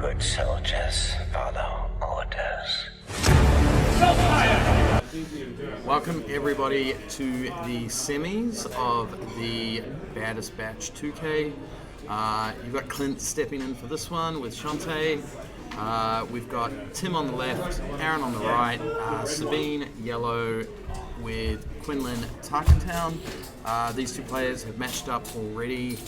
Good soldiers follow orders. Welcome everybody to the semis of the Baddest Batch 2K. You've got Clint stepping in for this one with Shantae. We've got Tim on the left, Aaron on the right, Sabine yellow with Quinlan TT. These two players have matched up already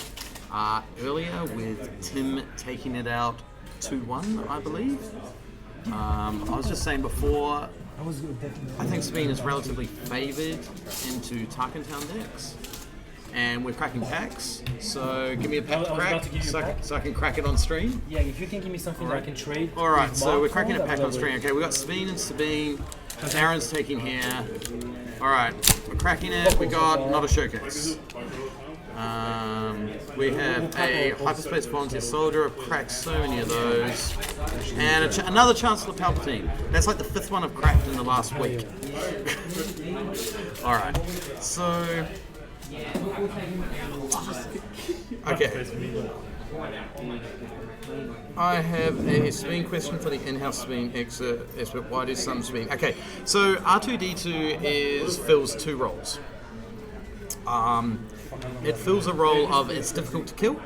earlier with Tim taking it out 2-1, I believe. I was just saying before, I think Sabine is relatively favoured into Tarkentown decks. And we're cracking packs, so give me a pack to crack so I can crack it on stream. Yeah, if you can give me something that I can trade. Alright, so we're cracking a pack on stream. Okay, we got Sabine and Sabine. Aaron's taking here. Alright, we're cracking it. We got not a showcase. We have a Hyperspace Volunteer Soldier. I've cracked so many of those. And another Chancellor Palpatine. That's like the fifth one I've cracked in the last week. Alright, so... Okay. I have a Sabine question for the in-house Sabine expert. Why do some Sabine? Okay, so R2D2 fills two roles. It fills a role of it's difficult to kill.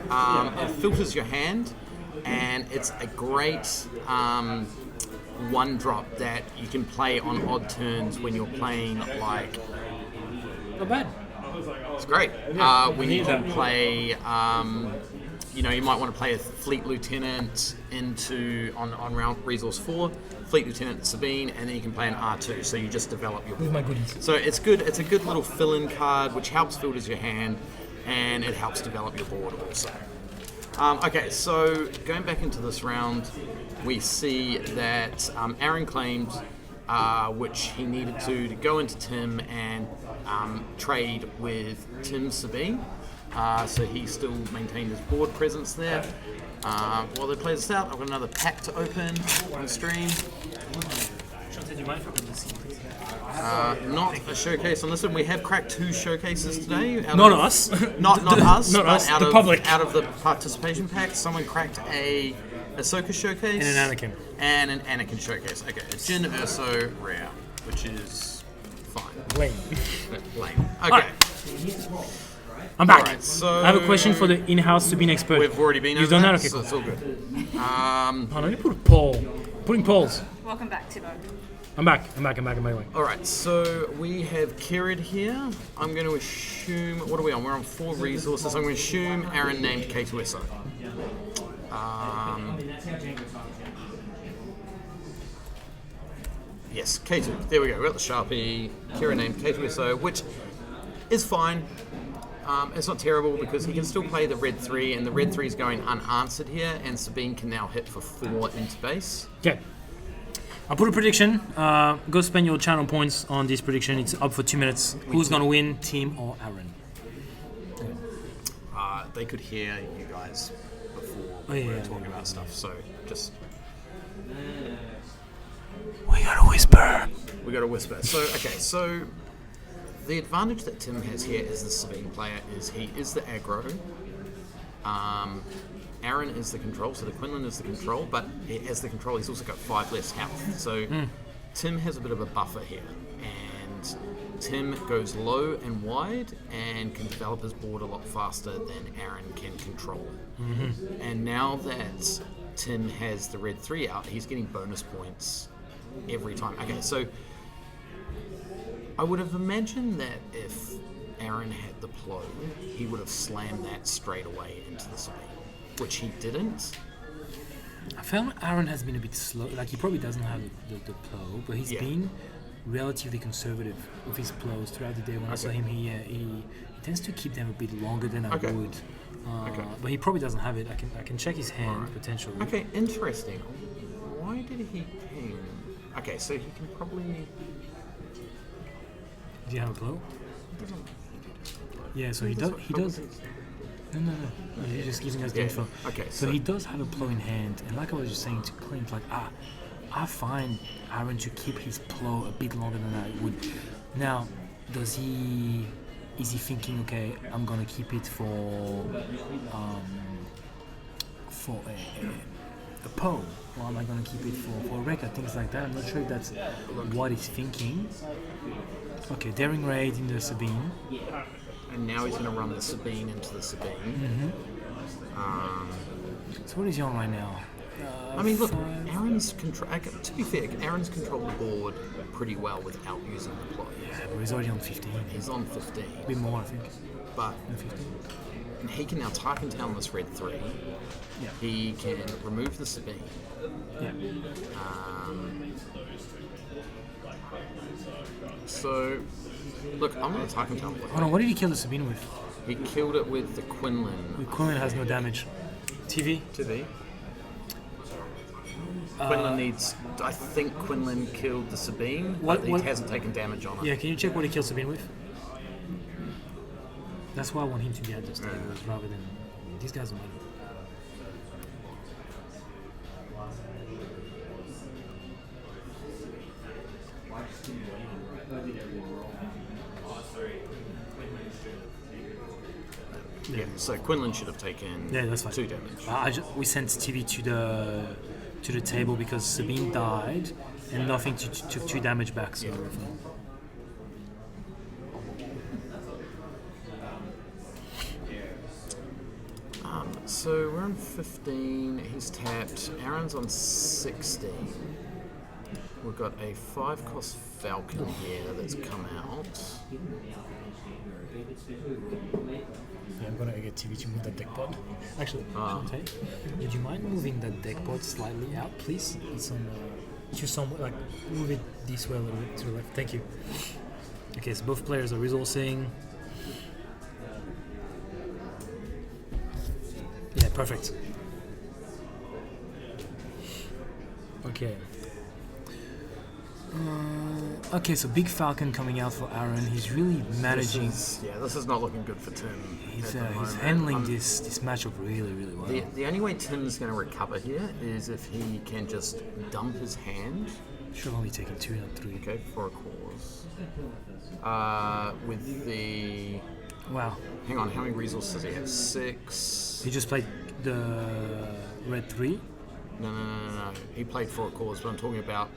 It filters your hand, and it's a great one drop that you can play on odd turns when you're playing like. Not bad. It's great. When you can play, you might want to play a Fleet Lieutenant on round resource 4, Fleet Lieutenant Sabine, and then you can play an R2. So you just develop your board. With my goodies. So it's good. It's a good little fill-in card, which helps filters your hand, and it helps develop your board also. Okay, so going back into this round, we see that Aaron claimed. Which he needed to go into Tim and trade with Tim Sabine. So he still maintained his board presence there. While they play this out, I've got another pack to open on stream. Not a showcase on this one. We have cracked 2 showcases today. Not us. Not us. Not but us. Out the of, public. Out of the participation pack, someone cracked a Ahsoka showcase. And an Anakin. And an Anakin showcase. Okay, a Jyn Erso rare, which is fine. Lame. Lame. Okay. Right. I'm back. Alright, so I have a question for the in-house Sabine expert. We've already been You've over done that? that, Okay, so cool. it's all good. Oh, no, you put a poll. Putting polls. Welcome back, Timo. I'm back. I'm by the way. Alright, so we have Kirid here. I'm going to assume... What are we on? We're on 4 resources. I'm going to assume Aaron named K2SO. Yes, K2. There we go. We've got the Sharpie. Kira named K2SO, which is fine. It's not terrible because he can still play the red 3, and the red 3 is going unanswered here, and Sabine can now hit for 4 into base. Okay. I'll put a prediction. Go spend your channel points on this prediction. It's up for 2 minutes. Who's going to win, Tim or Aaron? They could hear you guys before we were talking about stuff, so just... We gotta whisper. We got to whisper. So, okay, so the advantage that Tim has here as the Sabine player is he is the aggro. Aaron is the control, so the Quinlan is the control, but as the control, he's also got 5 less health. So Tim has a bit of a buffer here, and Tim goes low and wide and can develop his board a lot faster than Aaron can control it. And now that Tim has the red 3 out, he's getting bonus points every time. Okay, so I would have imagined that if Aaron had the plow, he would have slammed that straight away into the Sabine, which he didn't. I found Aaron has been a bit slow. Like, he probably doesn't have the plow, but he's been relatively conservative with his plows throughout the day. When I saw him, he tends to keep them a bit longer than I would. But he probably doesn't have it. I can check his hand potentially. Okay, interesting. Why did he ping? Okay, so he can probably... Do you have a plow? Yeah, so he does. No. He's just giving us the info. Okay, so he does have a plow in hand, and like I was just saying to Clint, like I find Aaron to keep his plow a bit longer than I would. Now, is he thinking, okay, I'm gonna keep it for a Poe, or am I going to keep it for a record, things like that. I'm not sure if that's what he's thinking. Okay, Daring Raid in the Sabine. And now he's going to run the Sabine into the Sabine. So what is he on right now? I mean, look, Aaron's to be fair, Aaron's controlled the board pretty well without using the plot. Yeah, but he's already on 15. He's on 15. A bit more, I think. But 15. and he can now Tarkin Town this red 3. Yeah. He can remove the Sabine. Yeah. So, look, I'm going to Tarkin Town. Hold on, what did he kill the Sabine with? He killed it with the Quinlan. Quinlan has no damage. TV? Quinlan needs. I think Quinlan killed the Sabine, but he hasn't taken damage on it. Yeah, can you check what he killed Sabine with? That's why I want him to be at this table rather than these guys are money. Yeah, so Quinlan should have taken that's fine. 2 damage. We sent TV to the table because Sabine died and nothing took 2 damage back. So So we're on 15. He's tapped. Aaron's on 16. We've got a 5-cost Falcon here that's come out. yeah, I'm gonna get TV to move that deck pod. Actually, Shantae, would you mind moving that deck pod slightly out, please? It's on to somewhere, like move it this way a little bit to the left. Thank you. Okay, so both players are resourcing. Yeah, perfect. Okay. Okay, so big Falcon coming out for Aaron. He's really managing. This is not looking good for Tim. He's handling this matchup really, really well. The only way Tim's going to recover here is if he can just dump his hand. Should have only taken 2, not 3. Okay, for a cause. With the... Wow. Hang on, how many resources does he have? 6. He just played the red 3? No. He played for a cause, but I'm talking about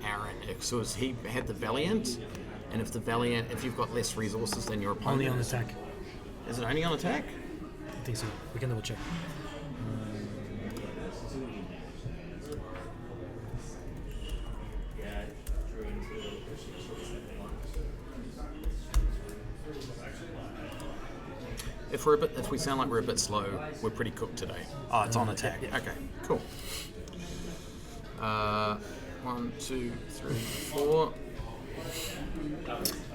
Aaron. So he had the Valiant, and if you've got less resources than your opponent... Only on attack. Is it only on attack? I think so. We can double check. If we sound like we're a bit slow, we're pretty cooked today. Oh, it's on attack. Yeah. Okay, cool. 1, 2, 3, 4.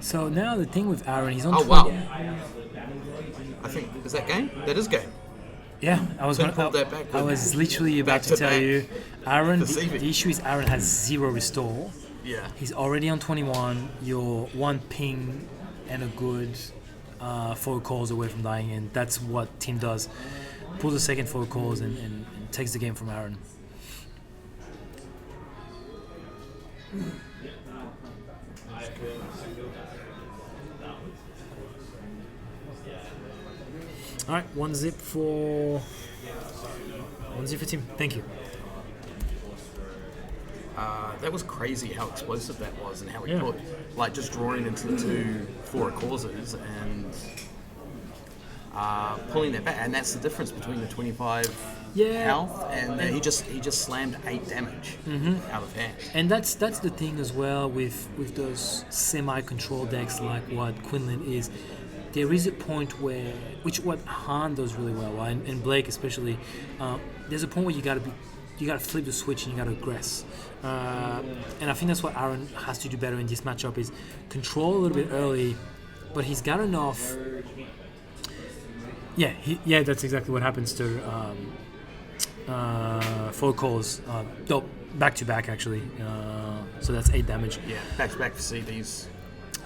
So now the thing with Aaron, he's on. Oh 20. wow! I think is that game. That is game. Yeah, I was literally about to tell you, Aaron. The issue is Aaron has 0 restore. Yeah. He's already on 21. You're 1 ping and a good 4 calls away from dying, and that's what Tim does. Pulls the second 4 calls and takes the game from Aaron. All right, 1 zip for Tim. Thank you. That was crazy how explosive that was, and how he put just drawing into the 2 4 causes and pulling that back, and that's the difference between the 25 health and he just slammed 8 damage out of hand. And that's the thing as well with those semi-control decks like what Quinlan is. There is a point where, which what Han does really well, and Blake especially. There's a point where you gotta flip the switch and you gotta aggress. And I think that's what Aaron has to do better in this matchup is control a little bit early, but he's got enough. Yeah, that's exactly what happens to 4 calls. Back to back actually. So that's 8 damage. Yeah, back to back for CDs.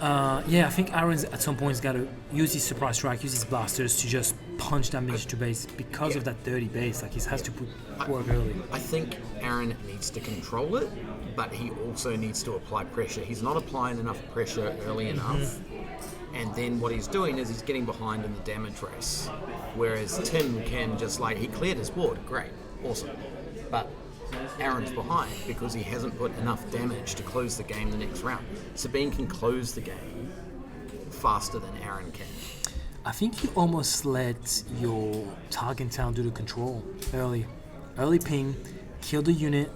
I think Aaron's at some point has got to use his surprise strike, use his blasters to just punch damage to base because of that 30 base. Like he has to put work early. I think Aaron needs to control it, but he also needs to apply pressure. He's not applying enough pressure early enough, and then what he's doing is he's getting behind in the damage race. Whereas Tim can just he cleared his board, great. awesome. But Aaron's behind because he hasn't put enough damage to close the game the next round. Sabine can close the game faster than Aaron can. I think you almost let your target town do the control early. Early ping, kill the unit,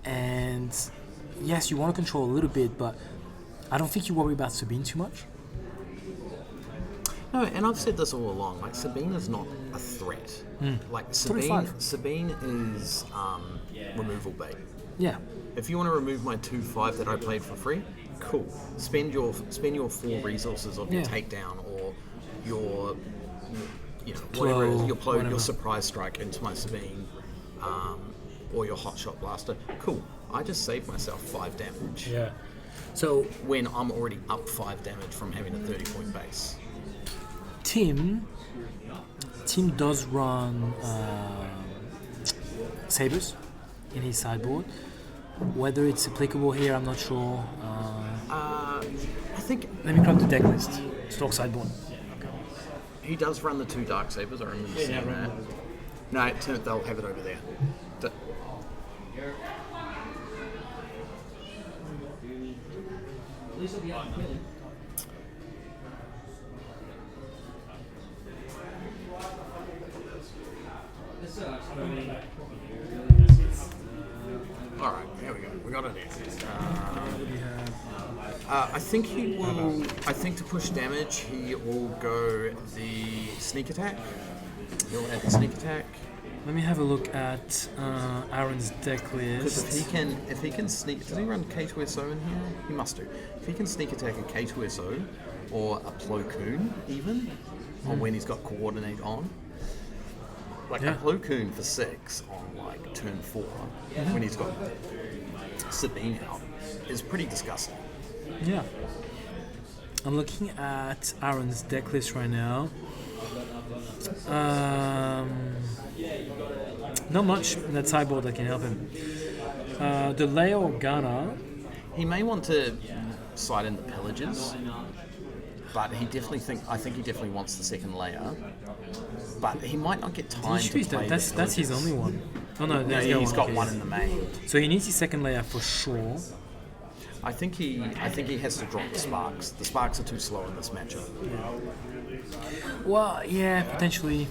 and yes, you want to control a little bit, but I don't think you worry about Sabine too much. No, and I've said this all along. Like, Sabine is not a threat. Like, Sabine is removal bait. Yeah. If you want to remove my 2/5 that I played for free, cool. Spend your 4 resources of your takedown or your whatever it is, your surprise strike into my Sabine, or your hot shot blaster. Cool. I just saved myself 5 damage. Yeah. So when I'm already up 5 damage from having a 30-point base. Tim does run sabers in his sideboard. Whether it's applicable here, I'm not sure. I think. Let me grab the deck list. Stock sideboard. He does run the 2 dark sabers. I remember seeing that. No, they'll have it over there. All right, here we go. We got it there. I think he will. I think to push damage, he will go the sneak attack. He'll add the sneak attack. Let me have a look at Aaron's deck list. Because if he can sneak, does he run K2SO in here? He must do. If he can sneak attack a K2SO or a Plo Koon even, or when he's got coordinate on, like a Plo Koon for 6 on like turn 4, when he's got Sabine out, is pretty disgusting. Yeah. I'm looking at Aaron's deck list right now. Not much in that sideboard that can help him. The Leia Organa. He may want to side in the pillages, but I think he definitely wants the second layer. But he might not get time to play. That's his only one. Oh no, he's got one in the main. So he needs his second layer for sure. I think he has to drop the sparks. The sparks are too slow in this matchup. Well, yeah, potentially.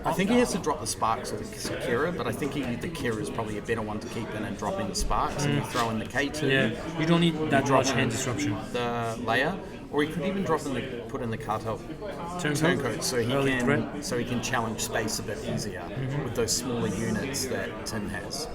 I think he has to drop the sparks or the Kira, but I think the Kira is probably a better one to keep in and drop in the sparks, and you throw in the K2. Yeah, you don't need that much hand disruption. The layer, or he could even put in the cartel turncoat, so he can challenge space a bit easier with those smaller units that Tim has.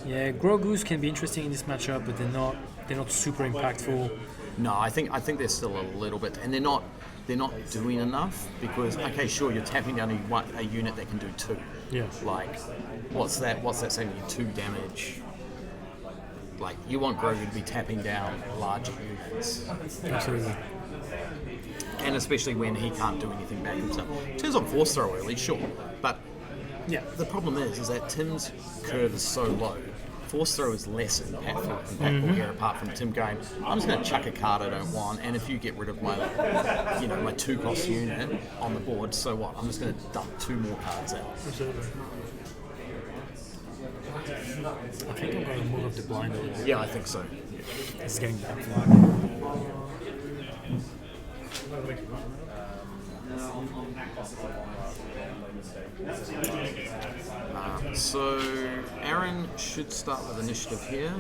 Yeah, Grogu's can be interesting in this matchup, but they're not super impactful. No, I think they're still a little bit, and they're not doing enough because sure, you're tapping down a unit that can do 2. Yeah. Like, what's that saving you 2 damage? Like, you want Grogu to be tapping down larger units. Absolutely. And especially when he can't do anything back himself. Turns on force throw early, sure, but the problem is that Tim's curve is so low. Force throw is less impactful here, apart from Tim going, I'm just going to chuck a card I don't want, and if you get rid of my 2-cost unit on the board, so what? I'm just going to dump 2 more cards out. Absolutely. I think I'm going to move up the blind a little bit. Yeah, I think so. It's getting back. So Aaron should start with initiative here.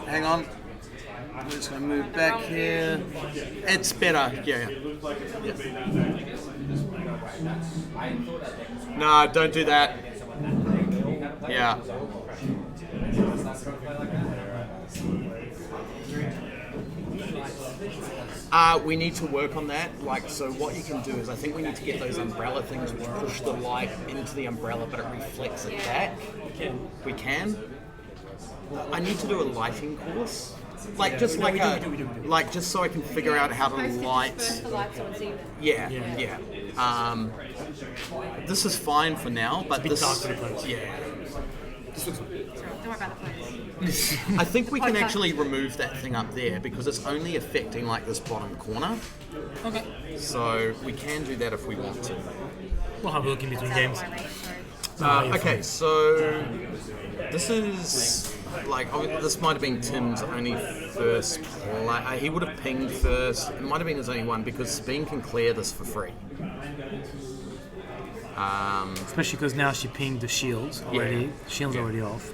Hang on. I'm just going to move back here. It's better. Yeah. No, don't do that. Yeah. We need to work on that. So what you can do is I think we need to get those umbrella things which push the light into the umbrella, but it reflects it back. We can. I need to do a lighting course. Just so I can figure out how to light. Yeah. This is fine for now, but this. Yeah. Sorry, don't worry about the photos. I think we can actually remove that thing up there because it's only affecting like this bottom corner. Okay. So we can do that if we want to. We'll have a look in between games. Okay, so this is like this might have been Tim's only first play. He would have pinged first. It might have been his only one because Sabine can clear this for free. Especially because now she pinged the shields already. Yeah. Shield's already off.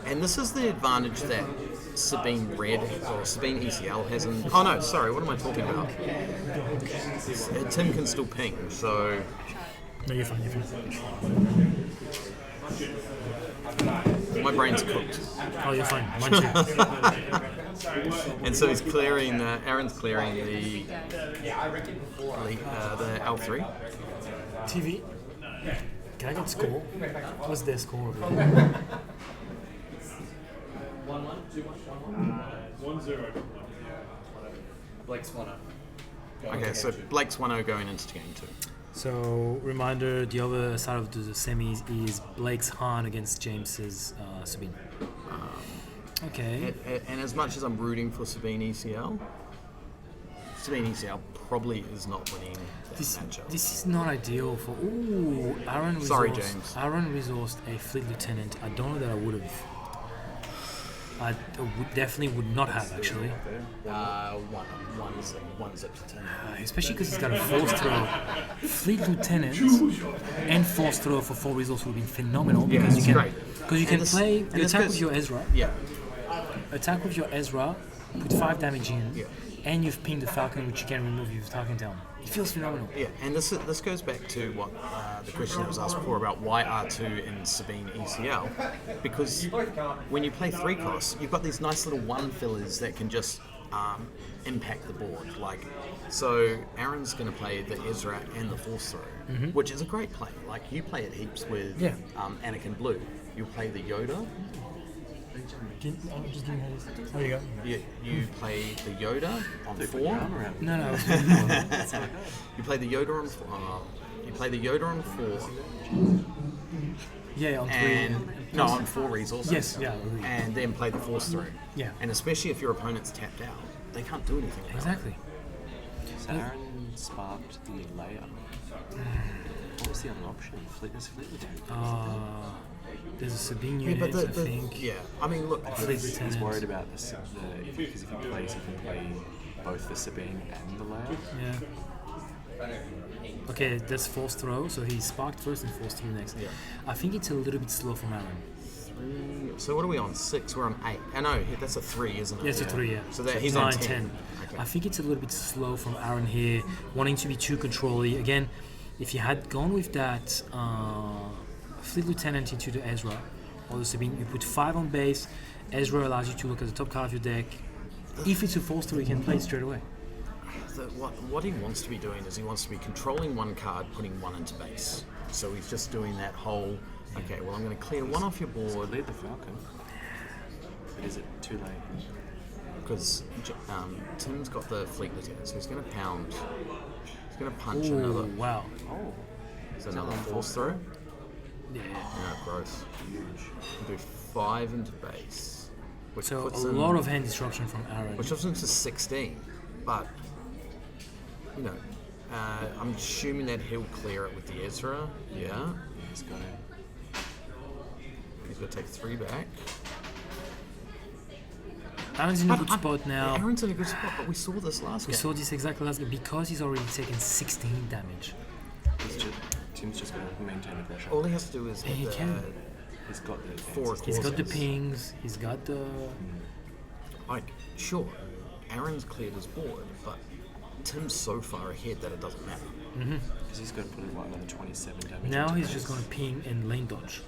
And this is the advantage that Sabine Red or Sabine ECL hasn't. Oh no, sorry, what am I talking about? Tim can still ping, so. No, you're fine. My brain's cooked. Oh, you're fine. Mine too. And so he's clearing, Aaron's clearing the L3. TV. Can I get score? What's their score? 1-0. Blake's 1-0. Okay, so Blake's 1-0 going into game 2. So, reminder, the other side of the semis is Blake's Han against James's Sabine. Okay. And as much as I'm rooting for Sabine ECL probably is not winning that matchup. This is not ideal for... Ooh, Aaron resourced... Sorry, James. Aaron resourced a Fleet Lieutenant. I don't know that I would have. I definitely would not have, actually. One zip to 10. Especially because he's got a force throw. Fleet Lieutenant and force throw for 4 resource would have been phenomenal. Yeah, because it's you can, great. because you can play... You attack with your Ezra. Yeah. Attack with your Ezra, put 5 damage in, Yeah. and you've pinged the Falcon, which you can remove if you're talking down. It feels phenomenal. Yeah, and this goes back to what the question that was asked before about why R2 in Sabine ECL. Because when you play 3-cross, you've got these nice little 1 fillers that can just impact the board. So Aaron's going to play the Ezra and the Force Throw, which is a great play. Like, you play it heaps with Anakin Blue. You'll play the Yoda. Just give me this. There you go. You play the Yoda on 4. No. You play the Yoda on 4. You play the Yoda on 4. Yeah, on 3. And no, on 4 resources. Yes, yeah. And then play the Force Through. Yeah. And especially if your opponent's tapped out, they can't do anything about Exactly. So Aaron sparked the layup. What was the other option? There's Fleet Lieutenant. There's a Sabine it. unit, Yeah, I think. Yeah, I mean, look. He's worried about because if he plays, he can play both the Sabine and the layup. Yeah. Okay, that's force throw, so he sparked first and force through next. Yeah. I think it's a little bit slow from Aaron. 3. So what are we on? 6? We're on 8. I know, that's a 3, isn't it? Yeah, it's a 3, yeah. So that he's 9, on 10. Okay. I think it's a little bit slow from Aaron here, wanting to be too controlly. Again, if you had gone with that Fleet Lieutenant into the Ezra or the Sabine, you put 5 on base. Ezra allows you to look at the top card of your deck. If it's a force throw, you can play it straight away. What he wants to be doing is he wants to be controlling 1 card, putting 1 into base. So he's just doing that whole, okay, well, I'm going to clear 1 off your board. Lead the Falcon. But is it too late? Because Tim's got the Fleet Lieutenant, so he's going to pound. He's going to punch Ooh, another. wow. Oh. Is another force throw? Yeah. Yeah, gross. Huge. Do 5 into base. Which So puts a in, lot of hand disruption from Aaron. which puts him to 16. But, you know, I'm assuming that he'll clear it with the Ezra. Yeah. He's got it. He's going to take 3 back. Aaron's in a good spot now. Aaron's in a good spot, but we saw this last We game. saw this exactly last game because he's already taken 16 damage. Tim's just going to maintain the pressure. All he has to do is He hit can. He's got the 4 He's got the clauses. pings, he's got the... Like, sure, Aaron's cleared his board, but Tim's so far ahead that it doesn't matter. Because he's got to put in another 27 damage. Now into he's base. just going to ping and lane dodge.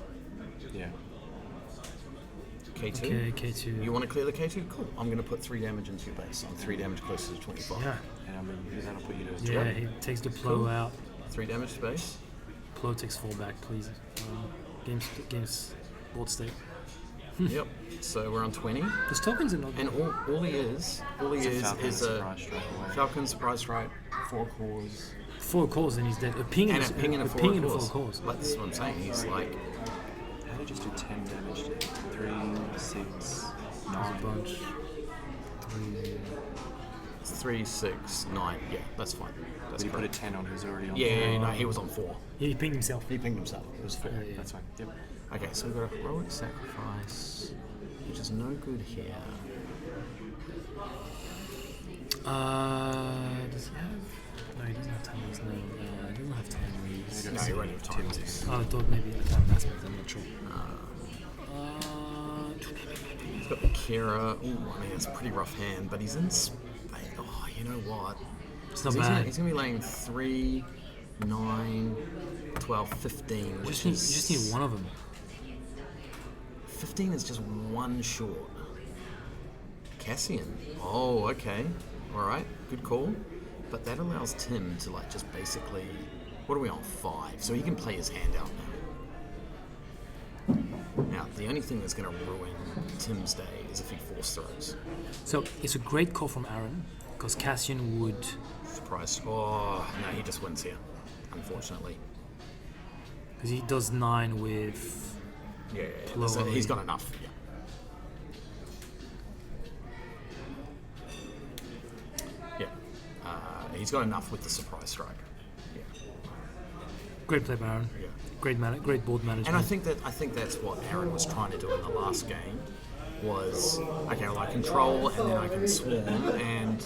Yeah. K2. Okay, K2. You want to clear the K2? Cool. I'm going to put 3 damage into your base. I'm 3 damage closer to 25. Yeah, And I mean, that'll put you to yeah, 12. he takes the plow out. 3 damage to base. Plow takes 4 back, please. Game's board state. Yep. So we're on 20. Those tokens are not And all he is Falcon is a surprise strike away. Falcon surprise strike 4 cores. 4 cores and he's dead. A ping And and a ping and a 4 ping and a cores. 4 cores. Like, this is what I'm saying. He's like, How did he just do 10 damage to 3, 6, A 9? bunch. 3, 6, 9. Yeah, that's fine. That's Did he put a correct. 10 on? He was already on. Yeah, no, he was on 4. He pinged himself. He pinged himself. It was 4. Yeah. That's fine. Yep. Okay, so we've got a heroic sacrifice, which is no good here. Does he have? No, he doesn't have Tammy's name. He doesn't have Tammy's. No, he won't have time. Oh, I thought maybe I found that space. I'm not sure. He's got Kira. Ooh, I mean, it's a pretty rough hand, but he's in space. Oh, you know what? It's not He's bad. He's going to be laying 3, 9, 12, 15. You Which just is, need one of them. 15 is just one short. Cassian. Oh, okay. Alright, good call. But that allows Tim to like just basically... What are we on? 5. So he can play his hand out now. Now, the only thing that's going to ruin Tim's day is if he force throws. So it's a great call from Aaron because Cassian would. Surprise. Oh, no, he just wins here, unfortunately. Because he does 9 with. Yeah, Lower so he's lead. got enough. Yeah. He's got enough with the surprise strike. Yeah. Great play by Aaron. Yeah. Great board management. And I think that's what Aaron was trying to do in the last game. Was okay, well, I control and then I can swarm, and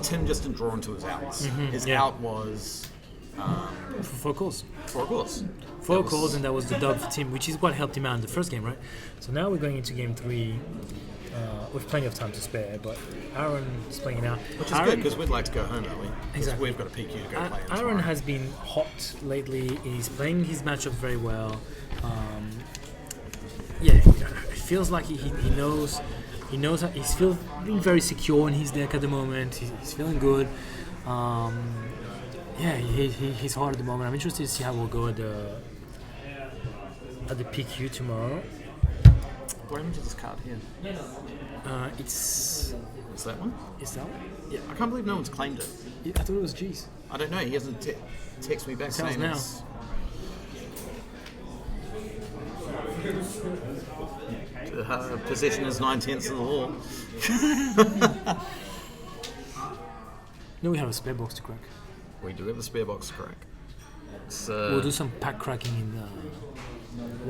Tim just didn't draw into his outs. His yeah. out was for 4 calls. 4 calls. 4 calls, and that was the dub for Tim, which is what helped him out in the first game, right? So now we're going into game 3 with plenty of time to spare, but Aaron is playing it out. Which is good because we'd like to go home, don't we? 'Cause Exactly. We've got a PQ to go play. Aaron tomorrow. has been hot lately. He's playing his matchup very well. Yeah, it feels like he knows how he's feeling very secure in his deck at the moment. He's feeling good. Yeah, he's hard at the moment. I'm interested to see how we'll go at the PQ tomorrow. What happened to this card here? It's Is that one? is that one? Yeah, I can't believe no one's claimed it. I thought it was G's. I don't know. He hasn't texted me back Tells saying now. it's. Possession is 9/10 of the law. No, we have a spare box to crack. We do have a spare box crack. It's, We'll do some pack cracking in.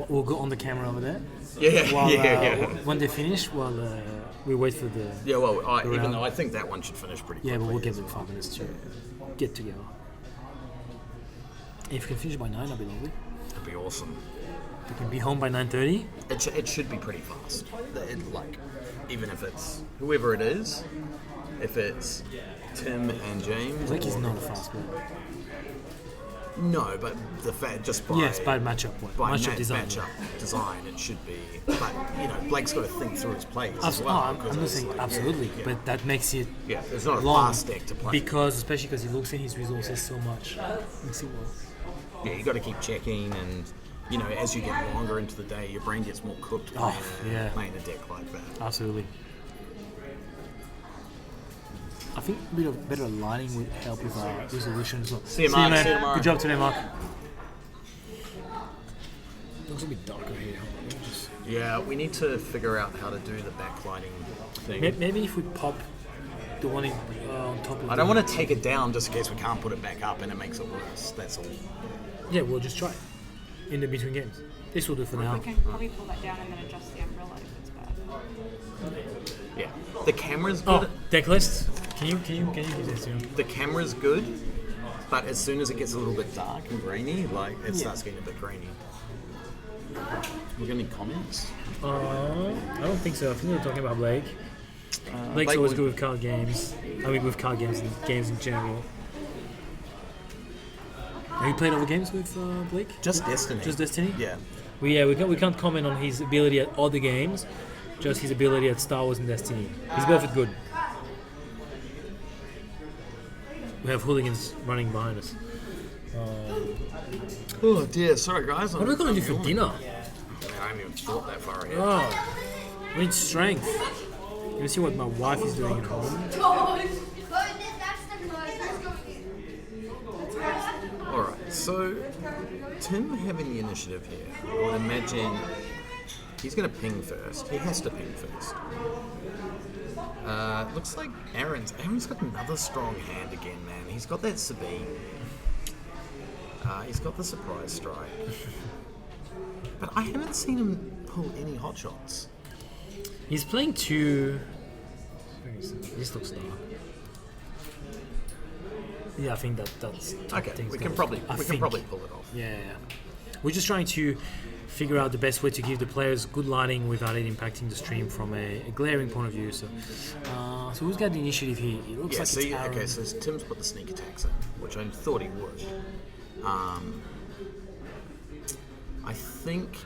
We'll go on the camera over there. yeah, While, yeah. When they finish, while we wait for the. Yeah, well, even round. though I think that one should finish pretty quickly. Yeah, but we'll give as them well. 5 minutes to get together. If we can finish by 9, that'll be lovely. It'd be awesome. We can be home by 9:30. It should be pretty fast. Like, even if it's whoever it is, if it's Tim and James. Like he's or- not a fast player. No, but the fact just by Yes, bad matchup. by Matchup design. matchup design, it should be. But you know, Blake's got to think through his plays as Abs- well. I'm because not it's saying like, absolutely, yeah. but that makes it Yeah, it's not a long fast deck to play. because, especially because he looks at his resources so much. Makes it well. Yeah, you got to keep checking, and you know, as you get longer into the day, your brain gets more cooked playing, yeah. playing a deck like that. Absolutely. I think a bit of better aligning would help with our resolution as well. See you, Mark. man. See you tomorrow. Good job today, Mark. Looks a bit darker here. Yeah, we need to figure out how to do the backlighting thing. Maybe if we pop the one on top of I don't want to take it down just in case we can't put it back up and it makes it worse. That's all. Yeah, we'll just try it in the between games. This will do for now. We can probably pull that down and then adjust the umbrella if it's bad. Yeah, the camera's good. Oh, deck list. Can you give this to him? The camera's good, but as soon as it gets a little bit dark and grainy, like it starts getting a bit grainy. We got any comments? I don't think so. I think we were talking about Blake. Blake's Blake always would- good with card games. I mean, with card games and games in general. Have you played other games with Blake? Just Destiny. Just Destiny? Yeah. We can't comment on his ability at other games, just his ability at Star Wars and Destiny. He's both good. We have hooligans running behind us. Oh dear, sorry guys. What are we going to do for dinner? I haven't even thought that far ahead. Oh, we need strength. You see what my wife is doing at home? So, Tim having the initiative here, I would imagine he's going to ping first. He has to ping first. Looks like Aaron's got another strong hand again, man. He's got that Sabine. He's got the surprise strike. But I haven't seen him pull any hot shots. He's playing two. This looks dark. Yeah, I think that's Okay, we can probably pull it off. Yeah. We're just trying to figure out the best way to give the players good lighting without it impacting the stream from a glaring point of view. So who's got the initiative here? It looks like it's Aaron. Okay, so Tim's put the sneak attacks in, which I thought he would. I think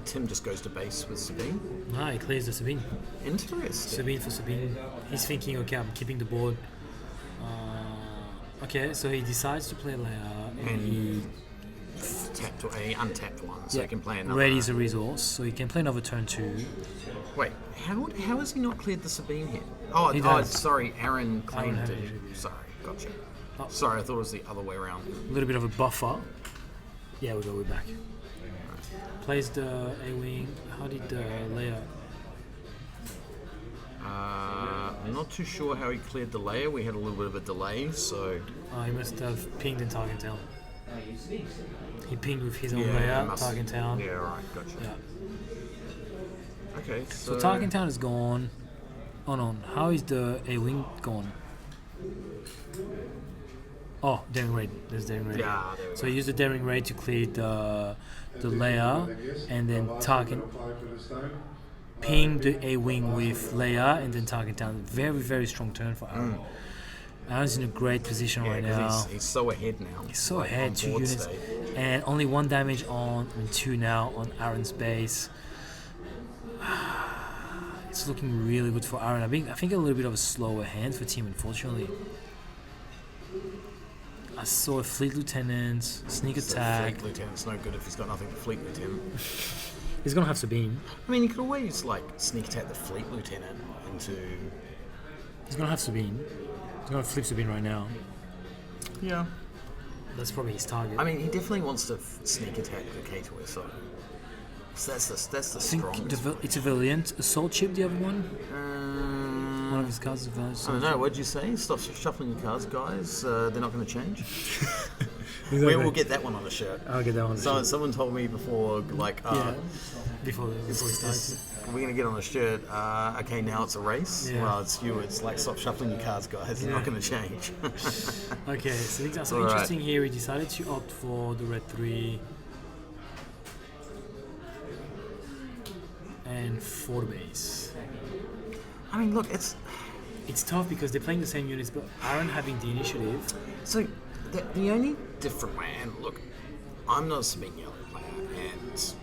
Tim just goes to base with Sabine. No, he clears the Sabine. Interesting. Sabine for Sabine. He's thinking, okay, I'm keeping the board. Okay, so he decides to play Leia, and he untapped one, so he can play another. Readies a resource, so he can play another turn 2. Wait, how has he not cleared the Sabine hit? He does. Sorry, Aaron claimed had it. it. Sorry, gotcha. Sorry, I thought it was the other way around. A little bit of a buffer. Yeah, we're back. Plays the A-wing. How did Leia? I'm not too sure how he cleared the layer. We had a little bit of a delay, so... He must have pinged in Target Town. He pinged with his own layer, Target Town. Yeah, right, gotcha. Yeah. Okay, So Target Town is gone. Oh no, how is the A-wing gone? Oh, Daring Raid. There's Daring Raid. Yeah, there we So go. he used the Daring Raid to clear the layer, and then Target ping the A-wing with Leia, and then Target down. Very, very strong turn for Aaron. Aaron's in a great position right now. He's so ahead now. He's so on ahead, 2 board units, state. and only 1 damage and 2 now on Aaron's base. It's looking really good for Aaron. I think a little bit of a slower hand for Team, unfortunately. I saw a Fleet Lieutenant, Sneak Attack. Fleet Lieutenant's no good if he's got nothing to Fleet Lieutenant. He's gonna have Sabine. I mean, you could always sneak attack the Fleet Lieutenant into... He's gonna have Sabine. He's gonna flip Sabine right now. Yeah. That's probably his target. I mean, he definitely wants to sneak attack the K2SO. So that's the I think strongest. it's a Valiant Assault Chip, the other one. One of his cards is a Valiant I Assault don't know, what'd you say? Stop shuffling your cards, guys. They're not going to change. Exactly. We'll get that one on a shirt. I'll get that one. Someone told me before, Before he starts. we're going to get on a shirt. Okay, now it's a race. Yeah. Well, it's you. It's like, stop shuffling your cards, guys. They're not going to change. Okay, so things are so Alright. interesting here. He decided to opt for the red 3 and 4 the base. I mean, look, it's tough because they're playing the same units, but Aaron having the initiative. so the only different way. And look, I'm not a Sabine Yellow player, and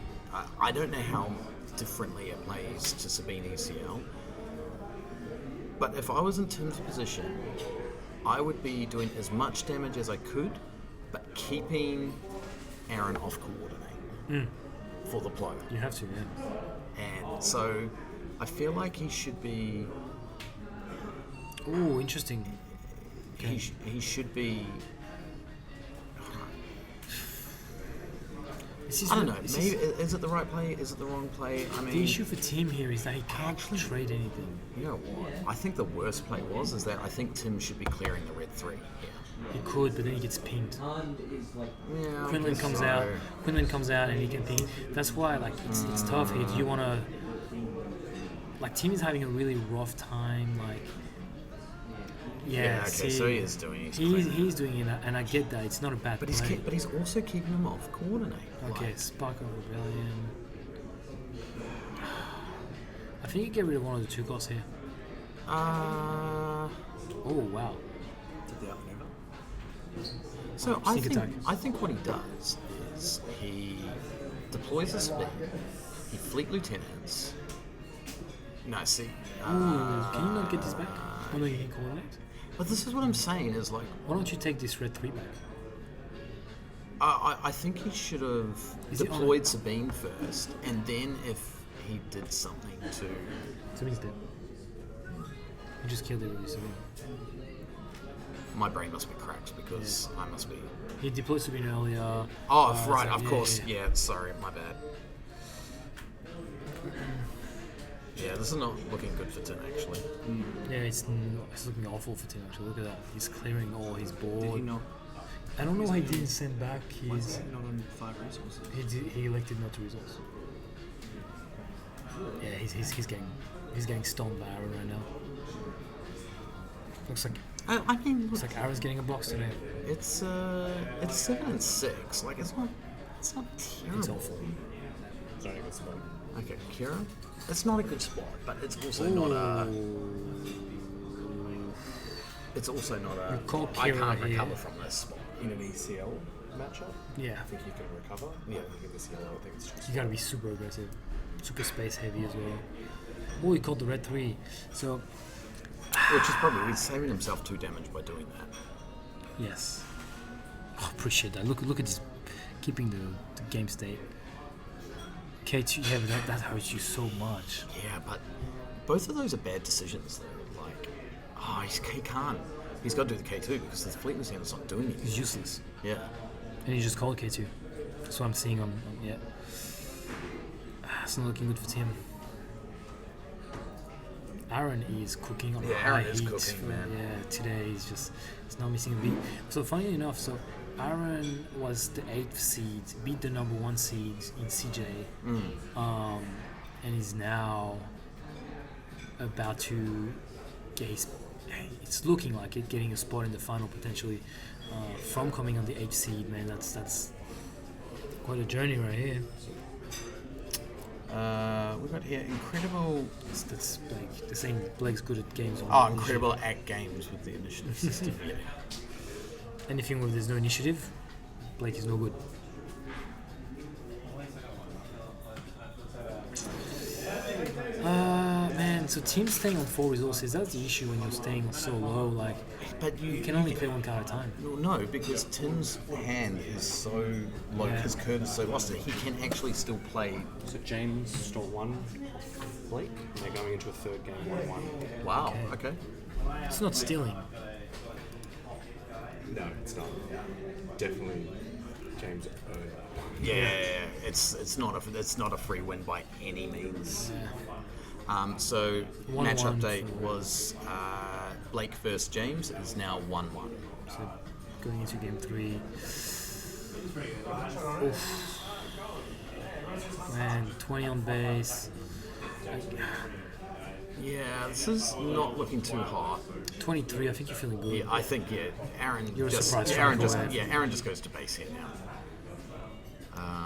I don't know how differently it plays to Sabine ECL. But if I was in Tim's position, I would be doing as much damage as I could, but keeping Aaron off coordinate for the blow. You have to, yeah. And so I feel like he should be. Ooh, interesting. He should be. I don't know. Maybe is it the right play? Is it the wrong play? I mean, The issue for Tim here is that he can't trade anything. you know what? I think the worst play is that I think Tim should be clearing the red 3 here. He could, but then he gets pinged. Yeah, I Quinlan guess comes so. out. Quinlan comes out and he can ping. That's why, it's tough here. Do you want to? Tim is having a really rough time. Yeah, okay, see, so he is doing. He's doing it, and I get that. It's not a bad But play. he's also keeping him off coordinate. Okay, Spark of Rebellion. I think you get rid of one of the 2 costs here. Uh, Oh wow. Did the outmaneuver? so Sneak attack. I think what he does is he deploys a Sabine, he Fleet Lieutenants. No, see. Ooh, can you not get this back? Oh no, you can coordinate. But this is what I'm saying is Why don't you take this red 3 back? I think he should have Is he on deployed Sabine first, and then if he did something to... Sabine's dead. You just killed it with your Sabine. My brain must be cracked because I must be... He deployed Sabine earlier. Oh, right, so- of course. Yeah, sorry, my bad. Yeah, this is not looking good for Tin, actually. Yeah, it's looking awful for Tim, actually. Look at that. He's clearing all his board. Did he not? I don't know why he didn't send back Why is his... he not on 5 resources? He elected not to resource. Yeah, he's getting stoned by Aaron right now. I mean, Looks like Aaron's getting a box today. it's 7 and 6. Like, it's not terrible. It's awful. It's not a good spot. Okay, Kira. It's not a good spot, but it's also not a. It's also not a. call I Kira can't here. recover from this spot. In an ECL matchup, Yeah, I think you can recover. Yeah. I think in this ECL, I think it's just you gotta be super aggressive, super space heavy as well. Oh, he called the red 3. So, Which is probably he's saving himself 2 damage by doing that. yes. Oh, appreciate that. Look at this, keeping the game state. K2, yeah, but that hurts you so much. Yeah, but both of those are bad decisions. Though. Like, he can't. He's got to do the K2 because the fleetness hand's not doing anything. He's useless. Yeah. And he just called K2. That's what I'm seeing on yeah. It's not looking good for Tim. Aaron is cooking on Yeah, high Aaron is heat. cooking, man. Yeah, today he's not missing a beat. So funny enough, so Aaron was the 8th seed, beat the number 1 seed in CJ, and is now about to get his, it's looking like it, getting a spot in the final potentially from coming on the 8th seed. Man, that's quite a journey right here. We've got here incredible. That's Blake. They're saying Blake's good at games. Oh, incredible at games with the initiative system. Yeah. Anything where there's no initiative, Blake is no good. Man, so teams staying on 4 resources, that's the issue when you're staying so low. Like, But you can only play 1 card at a time. Well, no, because Tim's hand is so low, his curve is so lost that he can actually still play. So James stole 1 off Blake, and they're going into a 3rd game 1-1. Wow. Okay. It's not stealing. no, it's not. Definitely James earned. Yeah, it's not a free win by any means. So 1-1 match update for- was Blake versus James is now 1-1. So going into game 3. Oof. Man, 20 on base. Yeah, this is not looking too hot. 23. I think you're feeling good. Yeah, I think Aaron You're just surprised Aaron right just away. Aaron just goes to base here now.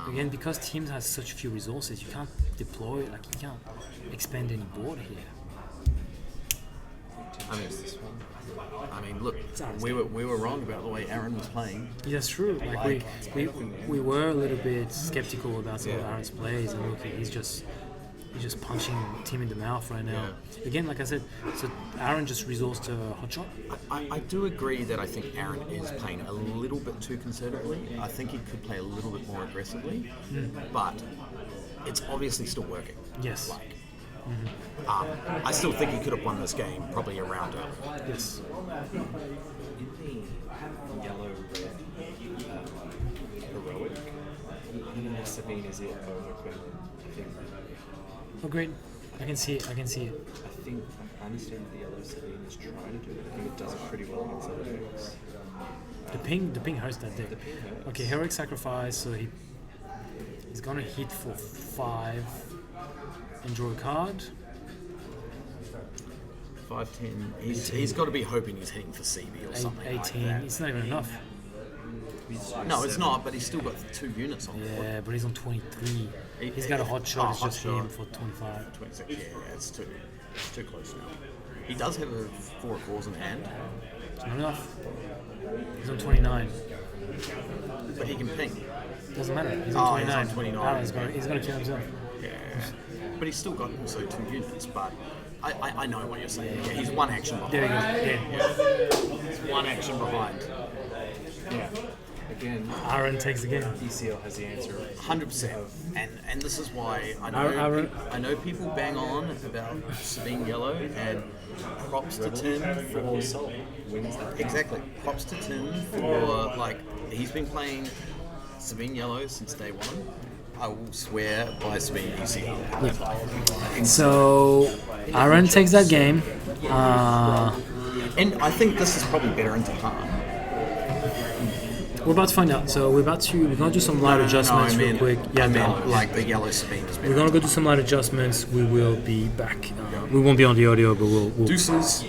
Again, because teams have such few resources, you can't deploy, like you can't expand any board here. I mean, look, Aaron's we were wrong about the way Aaron was playing. Yeah, that's true. Like we were a little bit skeptical about some of Aaron's plays, and look, he's just punching Tim in the mouth right now. Again, like I said, so Aaron just resorts to hot shot. I do agree that I think Aaron is playing a little bit too conservatively. I think he could play a little bit more aggressively, but it's obviously still working. Yes. Like, I still think he could have won this game probably a round early. Yes. In the yellow-red heroic, you know Sabine is it over Quinlan? I think. Oh, great. I can see it. I think I understand the yellow Sabine is trying to do it. I think it does it pretty well against other decks. The ping hurts that deck. Okay, heroic sacrifice. So he's gonna hit for 5 and draw a card. 5-10. He's got to be hoping he's hitting for CB or something 18. like that. It's not even enough. No, it's not. But he's still got 2 units on the board. Yeah, but he's on 23. He's got a hot shot. It's just him for 25. 26. Yeah, it's too close now. He does have a 4 calls in hand, It's not enough. He's on 29. but he can ping. Doesn't matter. He's Oh, on he's 29. on 29. He's gonna kill himself. Yeah, but he's still got also 2 units. But I know what you're saying. Yeah, he's 1 action behind. There you go. Yeah. He's 1 action behind. Yeah. again, Aaron takes the game. ECL has the answer. 100%. And this is why Aaron- I know people bang on about Sabine Yellow, and props to Tim for Soul wins that. exactly. Props to Tim for like he's been playing Sabine Yellow since day one. I will swear by Sabine ECL. So Aaron takes that game. And I think this is probably better into palm. We're about to find out. So we're gonna do some light adjustments real quick. I meant like the yellow Sabine is better. We're gonna go do some light adjustments. We will be back. We won't be on the audio, but we'll Deuces.